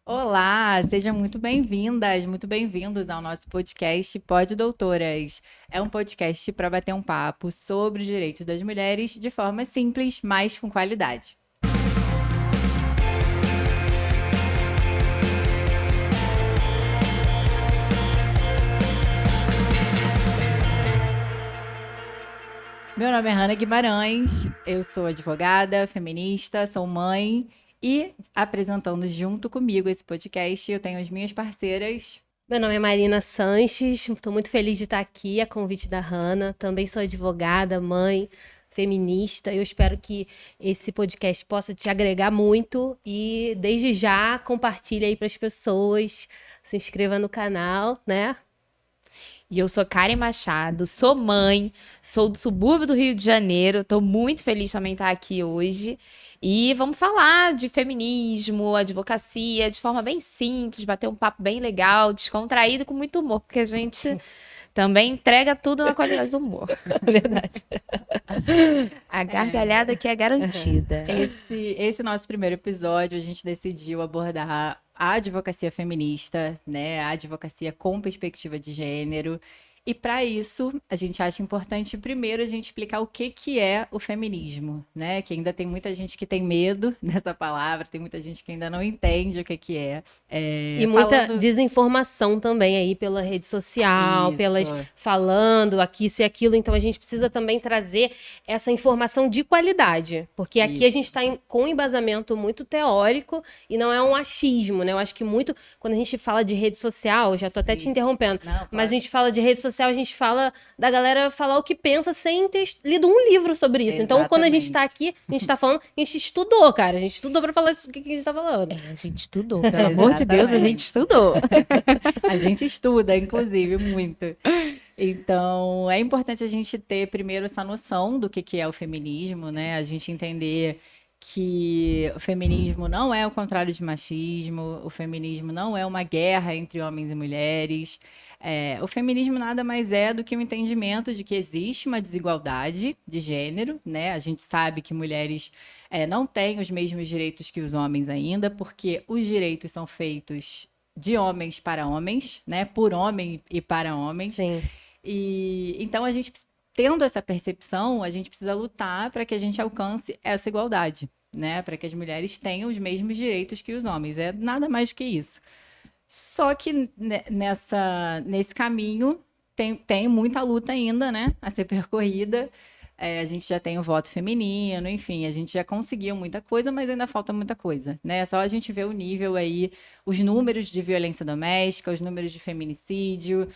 Olá, sejam muito bem-vindas, muito bem-vindos ao nosso podcast Pod Doutoras. É um podcast para bater um papo sobre os direitos das mulheres de forma simples, mas com qualidade. Meu nome é Hanna Guimarães, eu sou advogada, feminista, sou mãe e apresentando junto comigo esse podcast, eu tenho as minhas parceiras. Meu nome é Marina Sanches, estou muito feliz de estar aqui a convite da Hanna. Também sou advogada, mãe, feminista. Eu espero que esse podcast possa te agregar muito e desde já compartilhe aí para as pessoas, se inscreva no canal, né? E eu sou Karen Machado, sou mãe, sou do subúrbio do Rio de Janeiro, estou muito feliz também estar aqui hoje. E vamos falar de feminismo, advocacia, de forma bem simples, bater um papo bem legal, descontraído, com muito humor, porque a gente também entrega tudo na qualidade do humor. Verdade. A gargalhada que é garantida. Esse nosso primeiro episódio, a gente decidiu abordar a advocacia feminista, né? A advocacia com perspectiva de gênero. E para isso, a gente acha importante primeiro a gente explicar o que é o feminismo, né? Que ainda tem muita gente que tem medo dessa palavra, tem muita gente que ainda não entende o que é. E muita desinformação também aí pela rede social, Isso. falando aqui isso e aquilo. Então a gente precisa também trazer essa informação de qualidade, porque aqui a gente está com um embasamento muito teórico e não é um achismo, né? Eu acho que muito, quando a gente fala de rede social, já tô até te interrompendo, Não, claro. mas a gente fala de rede social, a gente fala da galera falar o que pensa sem ter lido um livro sobre isso. Então, quando a gente tá aqui, a gente tá falando, a gente estudou, cara. A gente estudou pra falar isso, o que a gente tá falando. A gente estudou, pelo amor de Deus, a gente estudou. A gente estuda, inclusive, muito. Então, é importante a gente ter primeiro essa noção do que é o feminismo, né? A gente entender que o feminismo não é o contrário de machismo, o feminismo não é uma guerra entre homens e mulheres. O feminismo nada mais é do que o entendimento de que existe uma desigualdade de gênero, né? A gente sabe que mulheres não têm os mesmos direitos que os homens ainda, porque os direitos são feitos de homens para homens, né? Por homem e para homens. Sim. E então a gente, tendo essa percepção, a gente precisa lutar para que a gente alcance essa igualdade, né? Para que as mulheres tenham os mesmos direitos que os homens. É nada mais do que isso. Só que nesse caminho tem muita luta ainda, né? A ser percorrida. A gente já tem o voto feminino, enfim, a gente já conseguiu muita coisa, mas ainda falta muita coisa, né? É só a gente ver o nível aí, os números de violência doméstica, os números de feminicídio,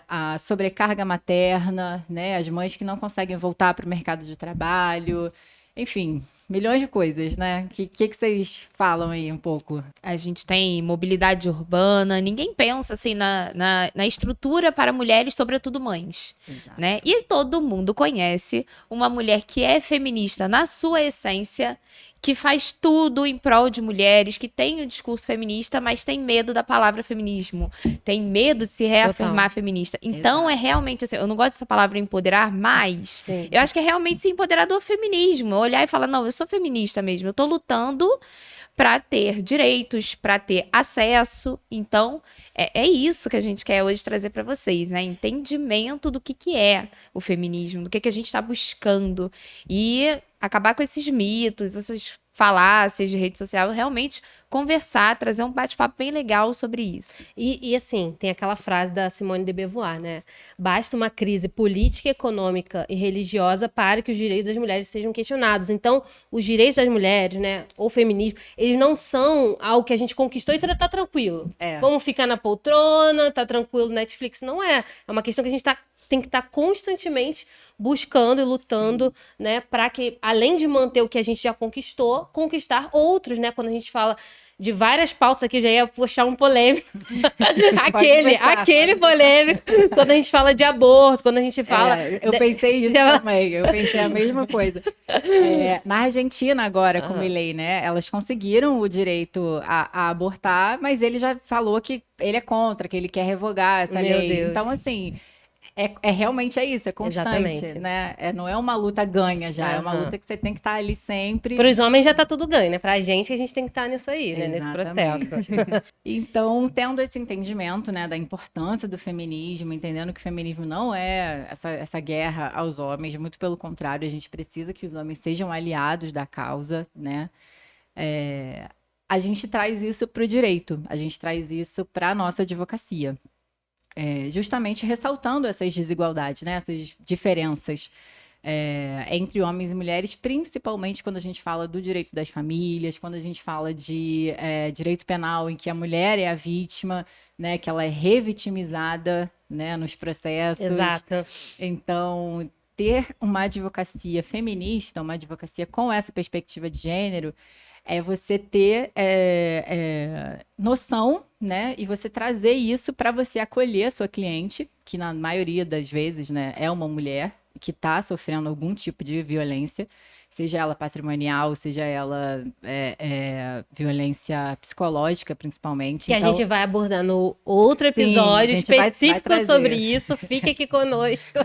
a sobrecarga materna, né? As mães que não conseguem voltar para o mercado de trabalho, enfim, milhões de coisas, né? O que vocês falam aí um pouco? A gente tem mobilidade urbana, ninguém pensa assim na estrutura para mulheres, sobretudo mães. Exato. Né? E todo mundo conhece uma mulher que é feminista na sua essência, que faz tudo em prol de mulheres, que tem o discurso feminista, mas tem medo da palavra feminismo, tem medo de se reafirmar feminista. Então, é realmente assim, eu não gosto dessa palavra empoderar, mas eu acho que é realmente se empoderar do feminismo, olhar e falar, não, eu sou feminista mesmo, eu tô lutando para ter direitos, para ter acesso. Então, é isso que a gente quer hoje trazer para vocês, né? Entendimento do que é o feminismo, do que a gente está buscando. E acabar com esses mitos, essas falácias de rede social, realmente conversar, trazer um bate-papo bem legal sobre isso. E assim, tem aquela frase da Simone de Beauvoir, né? Basta uma crise política, econômica e religiosa para que os direitos das mulheres sejam questionados. Então, os direitos das mulheres, né, ou feminismo, eles não são algo que a gente conquistou e tá tranquilo. Vamos ficar na poltrona, tá tranquilo, Netflix. Não é. É uma questão que a gente tem que estar constantemente buscando e lutando, né, para que, além de manter o que a gente já conquistou, conquistar outros, né? Quando a gente fala de várias pautas aqui, eu já ia puxar um polêmico. aquele polêmico. Quando a gente fala de aborto, quando a gente fala... eu pensei isso também, eu pensei a mesma coisa. Na Argentina agora, com o Milei, né? Elas conseguiram o direito a abortar, mas ele já falou que ele é contra, que ele quer revogar essa lei. Deus. Então, assim... realmente isso, é constante, Exatamente. né? Não é uma luta ganha já, é uma Aham. luta que você tem que estar ali sempre. Para os homens já tá tudo ganho, né? Pra gente, a gente tem que estar nisso aí, né? Nesse Exatamente. processo. Então, tendo esse entendimento, né, da importância do feminismo, entendendo que o feminismo não é essa guerra aos homens, muito pelo contrário, a gente precisa que os homens sejam aliados da causa, né? A gente traz isso para o direito, a gente traz isso para a nossa advocacia. Justamente ressaltando essas desigualdades, né? Essas diferenças entre homens e mulheres, principalmente quando a gente fala do direito das famílias, quando a gente fala de direito penal em que a mulher é a vítima, né? Que ela é revitimizada, né? Nos processos. Exato. Então, ter uma advocacia feminista, uma advocacia com essa perspectiva de gênero, é você ter noção, né? E você trazer isso para você acolher a sua cliente, que na maioria das vezes, né, é uma mulher que está sofrendo algum tipo de violência, seja ela patrimonial, seja ela violência psicológica, principalmente. Que então, a gente vai abordar no outro episódio a gente vai específico trazer. sobre isso. Fique aqui conosco.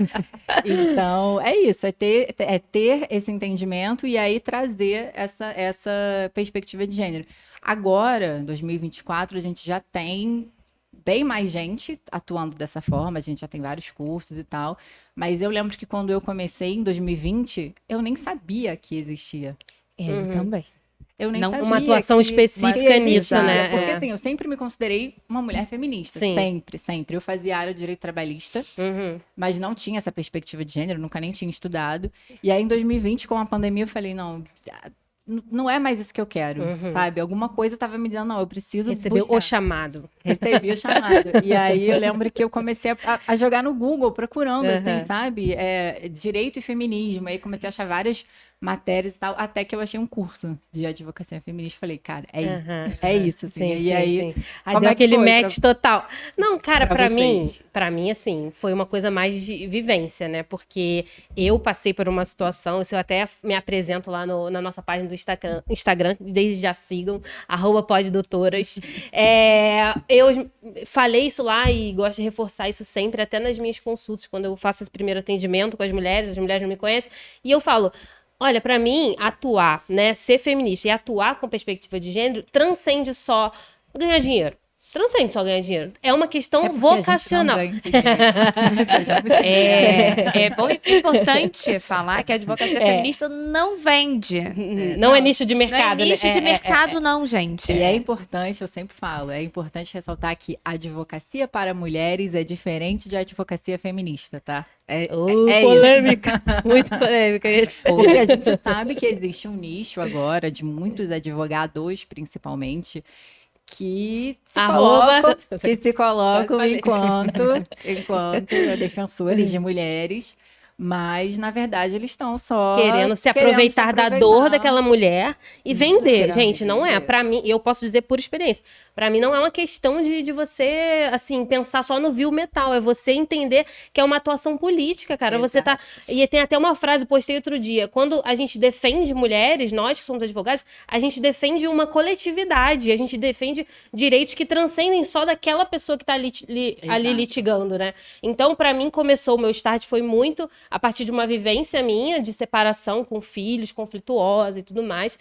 Então, é isso, é ter esse entendimento e aí trazer essa perspectiva de gênero. Agora, em 2024, a gente já tem bem mais gente atuando dessa forma, a gente já tem vários cursos e tal, mas eu lembro que quando eu comecei em 2020, eu nem sabia que existia. Eu também. Eu nem Não- sabia Uma atuação que específica nisso, existia, né? Porque É. assim, eu sempre me considerei uma mulher feminista, Sim. sempre. Eu fazia área de direito trabalhista, Uhum. mas não tinha essa perspectiva de gênero, nunca nem tinha estudado. E aí, em 2020, com a pandemia, eu falei, não é mais isso que eu quero, sabe? Alguma coisa estava me dizendo, não, eu preciso Recebeu buscar. o chamado. Recebi o chamado. E aí, eu lembro que eu comecei a jogar no Google, procurando, assim, Uhum. sabe? Direito e feminismo. Aí, comecei a achar várias matérias e tal, até que eu achei um curso de advocacia feminista. Falei, cara, é isso. Uhum. É isso, assim. Sim, E sim, aí, sim. Aí como deu é que aquele foi match total. Não, cara, pra pra mim, vocês? assim, foi uma coisa mais de vivência, né? Porque eu passei por uma situação, isso eu até me apresento lá na nossa página do Instagram, desde já sigam, @poddoutoras. Eu falei isso lá e gosto de reforçar isso sempre, até nas minhas consultas, quando eu faço esse primeiro atendimento com as mulheres não me conhecem, e eu falo, olha, pra mim, atuar, né, ser feminista e atuar com perspectiva de gênero transcende só ganhar dinheiro. Transcende só ganhar dinheiro. É uma questão Até porque a gente vocacional. não ganha dinheiro. Sejamos sinceros. É importante falar que a advocacia feminista não vende. Não é nicho de Não é mercado, nicho né? de mercado, não, gente. E é importante, eu sempre falo, é importante ressaltar que a advocacia para mulheres é diferente de advocacia feminista, tá? É isso. Polêmica. Muito polêmica isso. Porque a gente sabe que existe um nicho agora de muitos advogados, principalmente, que se Arroba- colocam Falei. enquanto defensores de mulheres, mas na verdade eles estão só Querendo se aproveitar da dor daquela mulher e vender. querendo Gente, não é. vender. Pra mim, eu posso dizer por experiência. Pra mim não é uma questão de você, assim, pensar só no vil metal. É você entender que é uma atuação política, cara. Você tá... E tem até uma frase, postei outro dia. Quando a gente defende mulheres, nós que somos advogados, a gente defende uma coletividade. A gente defende direitos que transcendem só daquela pessoa que tá ali Exato. litigando, né? Então, pra mim, começou, o meu start foi muito a partir de uma vivência minha de separação com filhos, conflituosa e tudo mais.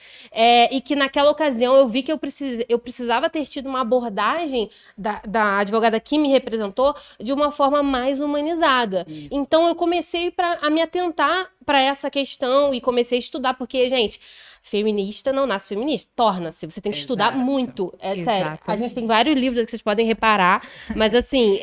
E que naquela ocasião eu vi que eu precisava ter tido uma abordagem da advogada que me representou de uma forma mais humanizada. Isso. Então eu comecei a me atentar para essa questão e comecei a estudar, porque, gente, feminista não nasce feminista, torna-se. Você tem que estudar Exato. muito. É sério. A Exatamente. gente tem vários livros que vocês podem reparar, mas assim,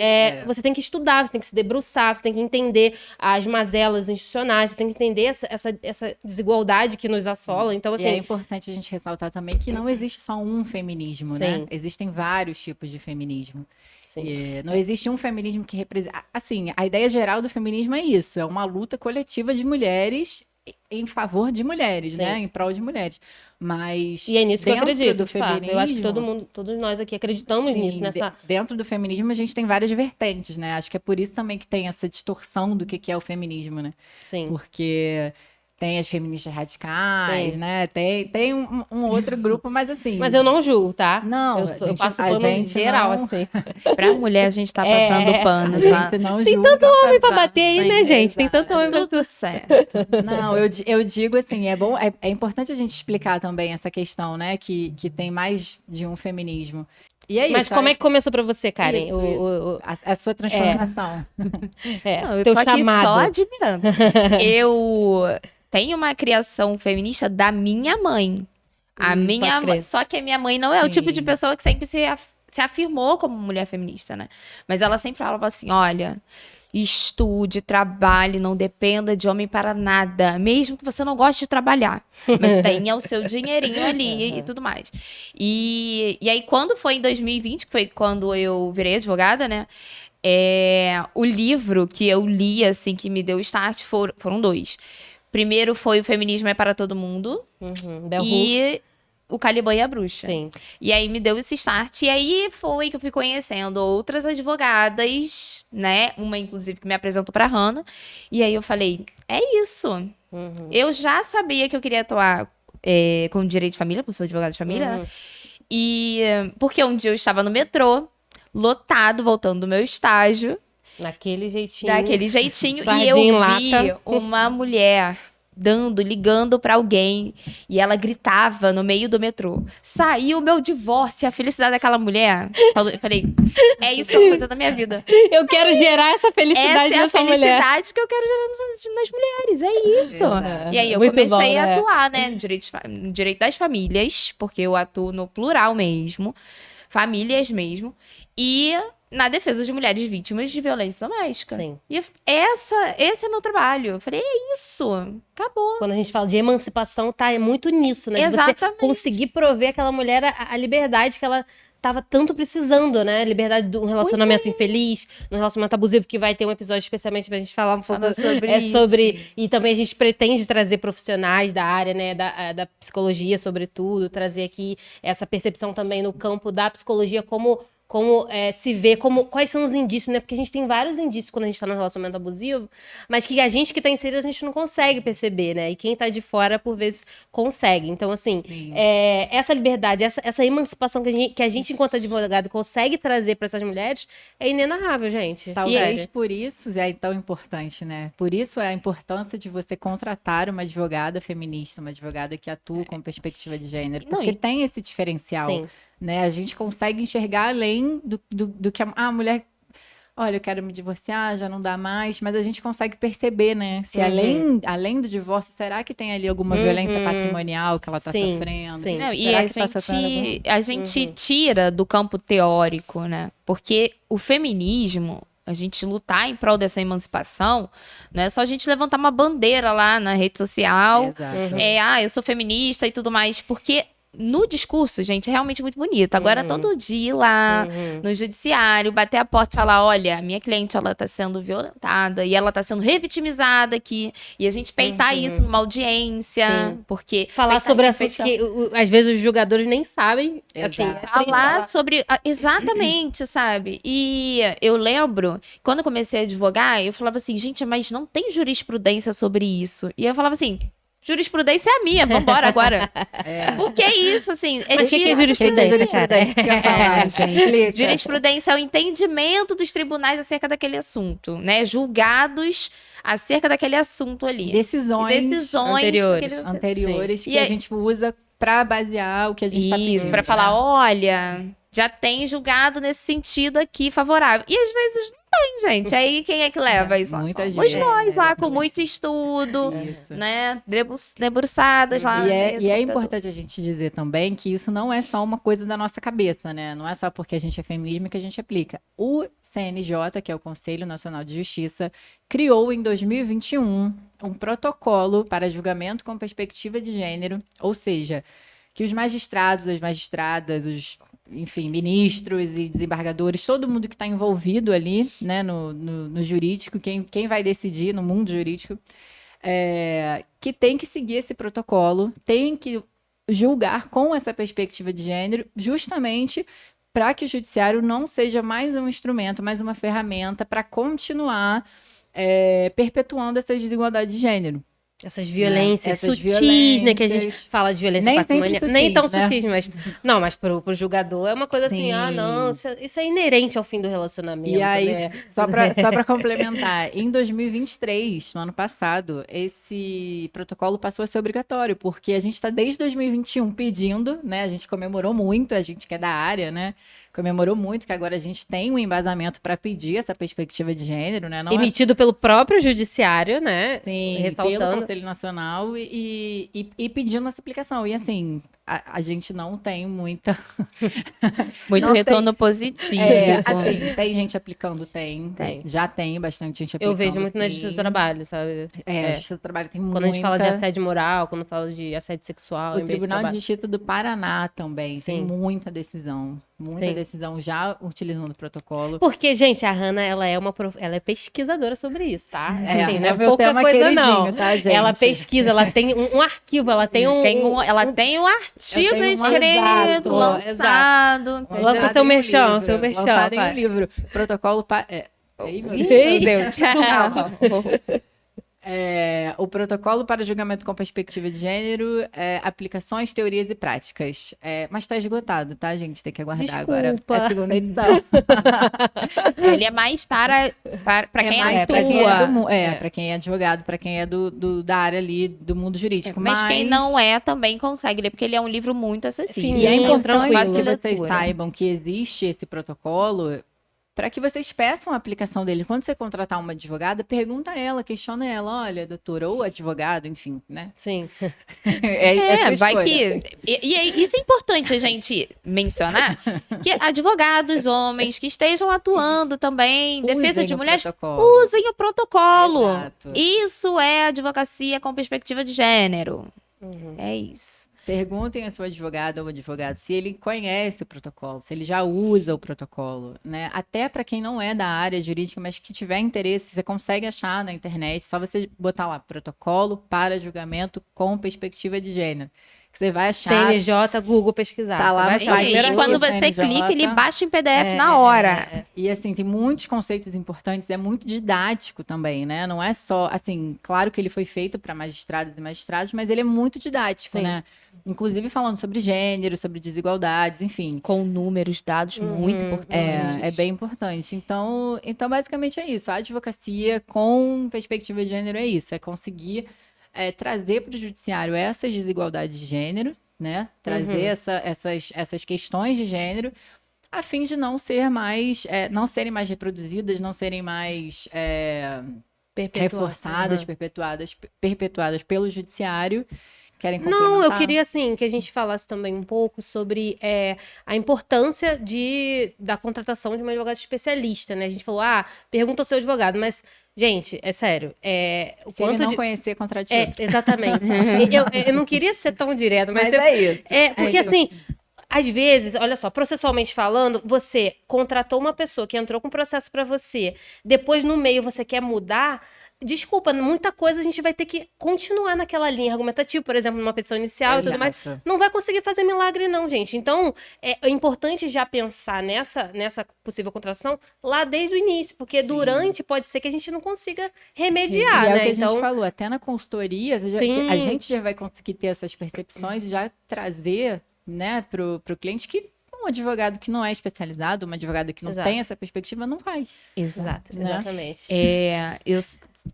você tem que estudar, você tem que se debruçar, você tem que entender as mazelas institucionais, você tem que entender essa desigualdade que nos assola. Então, E é assim, importante a gente ressaltar também que não existe só um feminismo, né? Sim. Existem vários tipos de feminismo. Sim. E não existe um feminismo que representa... Assim, a ideia geral do feminismo é isso, é uma luta coletiva de mulheres em favor de mulheres, Sim. né? Em prol de mulheres. Mas e é nisso que eu dentro acredito, do de fato. Eu acho que feminismo- todos nós aqui acreditamos Sim, nisso, nessa... dentro do feminismo a gente tem várias vertentes, né? Acho que é por isso também que tem essa distorção do que é o feminismo, né? Sim. Porque tem as feministas radicais, Sim. né? Tem um outro grupo, mas assim... Mas eu não julgo, tá? Não, eu passo a pano gente geral, não, assim. Pra mulher, a gente tá passando a pano, tá? gente não Tem julga. tanto homem pra avisar, bater aí, sim, né, gente? Tem tanto homem pra... Tudo certo. Não, eu digo assim, é bom, é importante a gente explicar também essa questão, né? Que tem mais de um feminismo. E é Mas isso. como é que começou pra você, Karen? Isso. A sua transformação. Não, eu teu tô aqui chamado. só admirando. Eu tenho uma criação feminista da minha mãe. pode crer. Só que a minha mãe não é o tipo de Sim. pessoa que sempre se afirmou como mulher feminista, né? Mas ela sempre falava assim: olha, estude, trabalhe, não dependa de homem para nada, mesmo que você não goste de trabalhar. Mas tenha o seu dinheirinho ali e tudo mais. E aí, quando foi em 2020, que foi quando eu virei advogada, né? O livro que eu li, assim, que me deu start, foram dois. Primeiro foi O Feminismo é para Todo Mundo. Bell Hooks. E O Caliban e a Bruxa. Sim. E aí me deu esse start. E aí foi que eu fui conhecendo outras advogadas, né? Uma, inclusive, que me apresentou pra Hannah. E aí eu falei, é isso. Eu já sabia que eu queria atuar com direito de família, porque eu sou advogada de família, né? E porque um dia eu estava no metrô, lotado, voltando do meu estágio. Daquele jeitinho. Daquele jeitinho. E Sardinha eu em vi lata. uma mulher ligando pra alguém. E ela gritava no meio do metrô. Saiu o meu divórcio, a felicidade daquela mulher. Eu falei, é isso que eu vou fazer na minha vida. Eu quero gerar essa felicidade Essa é a nessa mulher. felicidade que eu quero gerar nas mulheres. É isso. Exato. E aí eu Muito comecei bom, a né? atuar, né? No direito das famílias, porque eu atuo no plural mesmo. Famílias mesmo. E na defesa de mulheres vítimas de violência doméstica. Sim. E esse é meu trabalho. Eu falei, é isso. Acabou. Quando a gente fala de emancipação, tá muito nisso, né? De você Exatamente. conseguir prover àquela mulher a liberdade que ela tava tanto precisando, né? Liberdade de um relacionamento infeliz, um relacionamento abusivo, que vai ter um episódio especialmente pra gente falar um pouco Fala sobre isso. E também a gente pretende trazer profissionais da área, né? Da psicologia, sobretudo, trazer aqui essa percepção também no campo da psicologia, como se vê, quais são os indícios, né? Porque a gente tem vários indícios quando a gente tá num relacionamento abusivo, mas que a gente que tá inserido, a gente não consegue perceber, né? E quem tá de fora, por vezes, consegue. Então, assim, essa liberdade, essa emancipação que a gente enquanto advogado, consegue trazer para essas mulheres é inenarrável, gente. Talvez Sério. por isso é tão importante, né? Por isso é a importância de você contratar uma advogada feminista, uma advogada que atua com perspectiva de gênero, Não, porque e- tem esse diferencial, Sim. né? A gente consegue enxergar além do que a mulher... Olha, eu quero me divorciar, já não dá mais, mas a gente consegue perceber, né? Se além do divórcio, será que tem ali alguma violência patrimonial que ela tá Sim, sofrendo? sim. Não, e Será a que tá sofrendo algum- gente tira do campo teórico, né? Porque o feminismo, a gente lutar em prol dessa emancipação, não é só a gente levantar uma bandeira lá na rede social, Exato. eu sou feminista e tudo mais, porque no discurso, gente, é realmente muito bonito. Agora, todo dia ir lá no judiciário, bater a porta e falar, olha, a minha cliente, ela tá sendo violentada e ela tá sendo revitimizada aqui. E a gente peitar isso numa audiência, Sim. porque... Falar peitar sobre essa assuntos peição. que às vezes os julgadores nem sabem. Assim, Exato. é triste Falar sobre. Exatamente, sabe? E eu lembro, quando eu comecei a advogar, eu falava assim, gente, mas não tem jurisprudência sobre isso. E eu falava assim. Jurisprudência é a minha, vambora agora. Porque é isso, assim. Mas o que é tira- jurisprudência, cara? Jurisprudência que eu ia falar, gente. Explica. Jurisprudência é o entendimento dos tribunais acerca daquele assunto, né? Julgados acerca daquele assunto ali. Decisões anteriores. anteriores Sim. que E a aí- gente usa para basear o que a gente está pedindo. Isso, pra falar, olha, já tem julgado nesse sentido aqui favorável. E às vezes não tem, gente. Aí quem é que leva isso? Muita Somos gente. nós lá, com Exatamente. muito estudo, Isso. né? Debruçadas lá. E é nesse computador. importante a gente dizer também que isso não é só uma coisa da nossa cabeça, né? Não é só porque a gente é feminismo que a gente aplica. O CNJ, que é o Conselho Nacional de Justiça, criou em 2021 um protocolo para julgamento com perspectiva de gênero, ou seja, que os magistrados, as magistradas, enfim, ministros e desembargadores, todo mundo que está envolvido ali, né, no jurídico, quem vai decidir no mundo jurídico, que tem que seguir esse protocolo, tem que julgar com essa perspectiva de gênero, justamente para que o judiciário não seja mais um instrumento, mais uma ferramenta para continuar perpetuando essa desigualdade de gênero. Essas violências Essas sutis, né? Que a gente violências. fala de violência Nem sempre patrimonial. Nem tão sutis, né? sutis, mas... Não, mas pro julgador é uma coisa assim, não, isso é inerente ao fim do relacionamento, E aí, né? só pra complementar, em 2023, no ano passado, esse protocolo passou a ser obrigatório, porque a gente está desde 2021 pedindo, né? A gente comemorou muito, a gente que é da área, né? Comemorou muito que agora a gente tem um embasamento para pedir essa perspectiva de gênero, né? Não Emitido pelo próprio judiciário, né? Sim, pelo Ressaltando. Conselho Nacional e pedindo essa aplicação. E assim, a gente não tem muita. Muito Não retorno positivo. Assim, tem gente aplicando, tem. Tem. Já tem bastante gente aplicando. Eu vejo muito na sim. Justiça do Trabalho, sabe? A Justiça do Trabalho tem Quando a gente fala de assédio moral, quando fala de assédio sexual. O em vez Tribunal de trabalho. Justiça do Paraná também tem Sim. muita decisão. Muita Sim. decisão já utilizando o protocolo. Porque, gente, a Hannah, ela é pesquisadora sobre isso, tá? Assim, não é meu pouca tema coisa, não. queridinho, tá, gente? Ela pesquisa, ela tem um arquivo, ela tem um... Ela tem um artigo Eu tenho um escrito, exato, lançado. entendeu? Lança Lançado seu em um merchan, livro, seu merchan, lançado em vai. um livro. Protocolo para... Ei, meu Deus. Meu Deus. O protocolo para julgamento com perspectiva de gênero, aplicações, teorias e práticas. Mas está esgotado, tá, gente? Tem que aguardar agora. Desculpa. É a segunda edição. Ele é mais para quem mais atua. pra quem para quem é advogado, para quem é da área ali, do mundo jurídico. Mas quem não é também consegue ler, porque ele é um livro muito acessível. E é Fininho, importante tranquilo. que vocês Leitura. saibam que existe esse protocolo para que vocês peçam a aplicação dele. Quando você contratar uma advogada, pergunta a ela, questiona ela, olha, doutora, ou advogado, enfim, né? Sim. É Vai escolha. que. Isso é importante a gente mencionar: que advogados, homens que estejam atuando também, em defesa Usem de o mulheres, protocolo. usem o protocolo. Exato. Isso é advocacia com perspectiva de gênero. É isso. Perguntem ao seu advogado ou advogado se ele conhece o protocolo, se ele já usa o protocolo, né? Até para quem não é da área jurídica, mas que tiver interesse, você consegue achar na internet, só você botar lá protocolo para julgamento com perspectiva de gênero. Que você vai achar. CNJ, Google pesquisar. Tá Você lá vai no achar site. primeira E quando coisa. você CNJ. clica, ele baixa em PDF na hora. E assim, tem muitos conceitos importantes, é muito didático também, né? Não é só, assim, claro que ele foi feito para magistrados e magistrados, mas ele é muito didático, Sim. né? Inclusive falando sobre gênero, sobre desigualdades, enfim. Com números, dados muito importantes. É bem importante. Então, basicamente é isso. A advocacia com perspectiva de gênero é isso. É conseguir trazer para o judiciário essas desigualdades de gênero, né? Trazer essas questões de gênero, a fim de não serem mais reproduzidas, não serem mais reforçadas, perpetuadas pelo judiciário. Querem Não, eu complementar? queria, assim, que a gente falasse também um pouco sobre a importância da contratação de um advogado especialista, né? A gente falou, pergunta ao seu advogado, mas, gente, é sério. O Se ele quanto não de... conhecer, contrate outro. Exatamente. eu não queria ser tão direto, mas é isso. Porque, assim, às vezes, olha só, processualmente falando, você contratou uma pessoa que entrou com processo pra você, depois no meio você quer mudar. Desculpa, muita coisa a gente vai ter que continuar naquela linha argumentativa, por exemplo, numa petição inicial e tudo mais. Exato. Não vai conseguir fazer milagre, não, gente. Então, é importante já pensar nessa possível contratação lá desde o início, porque durante pode ser que a gente não consiga remediar, E é né? o que a Então, gente falou, até na consultoria, Sim. a gente já vai conseguir ter essas percepções e já trazer, né, pro cliente que um advogado que não é especializado, uma advogada que não Exato. tem essa perspectiva, não vai. Exato, né? exatamente. Eu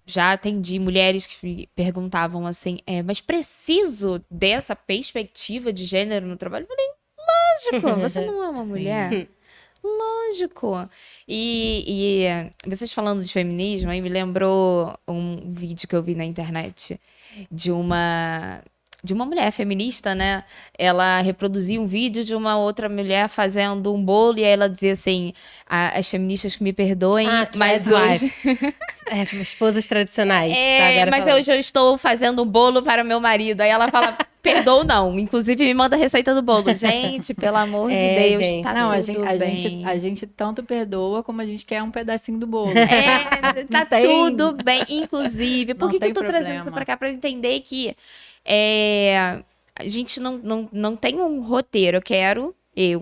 já atendi mulheres que me perguntavam assim, mas preciso dessa perspectiva de gênero no trabalho? Eu falei, lógico, você não é uma mulher? Lógico. E vocês falando de feminismo, aí me lembrou um vídeo que eu vi na internet de uma mulher feminista, né? Ela reproduzia um vídeo de uma outra mulher fazendo um bolo e aí ela dizia assim, as feministas que me perdoem, mas hoje... Esposas tradicionais. mas hoje eu estou fazendo um bolo para o meu marido. Aí ela fala, perdoo não. Inclusive me manda a receita do bolo. Gente, pelo amor de Deus, gente. tá Não, tudo bem. a gente tanto perdoa como a gente quer um pedacinho do bolo. Tá tem- tudo bem. Inclusive, por Não que eu tem tô trazendo problema. isso pra cá? Pra entender que a gente não tem um roteiro. Eu quero,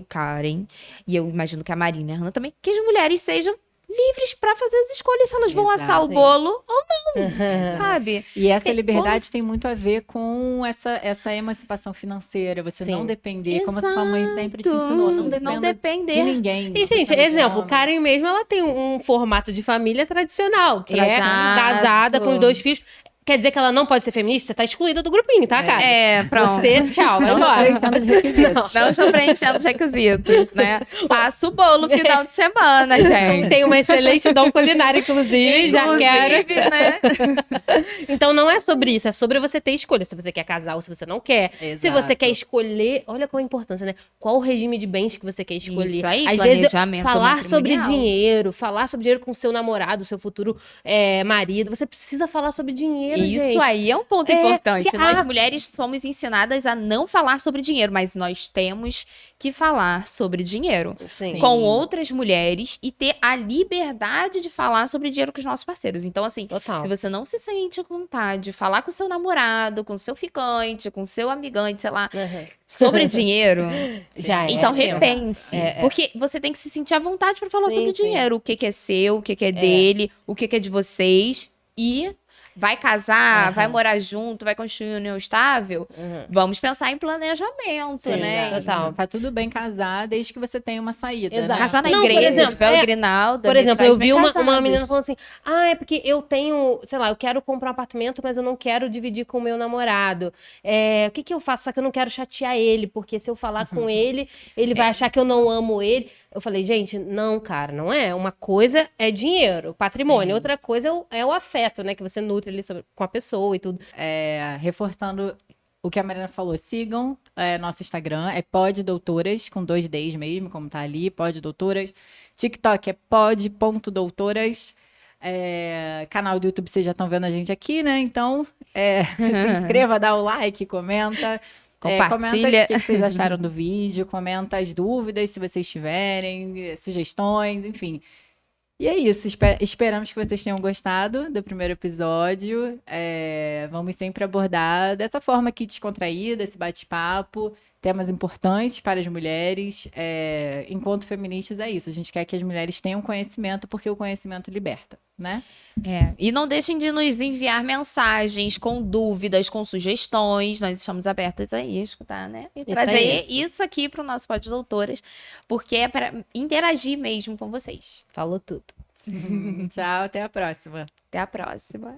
Karen, e eu imagino que a Marina e a Hannah também, que as mulheres sejam livres pra fazer as escolhas se elas vão assar o Exato. bolo ou não, sabe? E essa liberdade tem muito a ver com essa emancipação financeira, você Sim. não depender, como a sua mãe sempre te ensinou, não dependa depender. de ninguém. E, gente, exemplo, Karen mesmo, ela tem um formato de família tradicional, que é Exato. casada com os 2 filhos. Quer dizer que ela não pode ser feminista? Você tá excluída do grupinho, tá, Karen? Pronto. Você, tchau, vai Não embora. preenchendo os requisitos. Não estou preenchendo os requisitos, né? Faço o bolo final de semana, gente. Tem uma excelente dom culinária, inclusive, já quero. Inclusive, né? Então não é sobre isso, é sobre você ter escolha. Se você quer casar ou se você não quer. Se Exato. você quer escolher, olha qual a importância, né? Qual o regime de bens que você quer escolher. Isso aí, Às vezes, planejamento falar sobre matrimonial. falar sobre dinheiro com seu namorado, seu futuro marido. Você precisa falar sobre dinheiro, Isso gente. aí é um ponto É, importante. porque Nós mulheres somos ensinadas a não falar sobre dinheiro, mas nós temos que falar sobre dinheiro Sim. com outras mulheres e ter a liberdade de falar sobre dinheiro com os nossos parceiros. Então, assim, Total. se você não se sente à vontade de falar com seu namorado, com seu ficante, com seu amigante, sei lá, Uhum. sobre dinheiro, Já é. então pensa. repense. É. Porque você tem que se sentir à vontade para falar Sim, sobre sim. dinheiro. O que que é seu, o que que é dele, o que que é de vocês. E vai casar, Aham. vai morar junto, vai construir uma união estável. Uhum. Vamos pensar em planejamento, Sim, né? exato. Total. Tá tudo bem casar, desde que você tenha uma saída, Exato. né? Casar na Não, por igreja, exemplo, tiver o Grinalda. Por me exemplo, traz eu vi bem uma casados. menina falando assim: é porque eu tenho, sei lá, eu quero comprar um apartamento, mas eu não quero dividir com o meu namorado. O que que eu faço? Só que eu não quero chatear ele, porque se eu falar com ele, ele vai achar que eu não amo ele. Eu falei, gente, não, cara, não é. Uma coisa é dinheiro, patrimônio. Sim. Outra coisa é o afeto, né? Que você nutre ali com a pessoa e tudo. Reforçando o que a Mariana falou, sigam nosso Instagram, é poddoutoras, com 2 Ds mesmo, como tá ali, poddoutoras. TikTok é pod.doutoras. Canal do YouTube, vocês já estão vendo a gente aqui, né? Então, se inscreva, dá o like, comenta. Compartilha. Comenta o que vocês acharam do vídeo, comenta as dúvidas, se vocês tiverem, sugestões, enfim. E é isso, esperamos que vocês tenham gostado do primeiro episódio. Vamos sempre abordar dessa forma aqui descontraída, esse bate-papo, temas importantes para as mulheres. Enquanto feministas é isso, a gente quer que as mulheres tenham conhecimento, porque o conhecimento liberta, né? E não deixem de nos enviar mensagens com dúvidas, com sugestões. Nós estamos abertas a escutar, né? E trazer aí. isso aqui para o nosso Pod Doutoras, porque é para interagir mesmo com vocês. Falou tudo. Tchau, até a próxima. Até a próxima.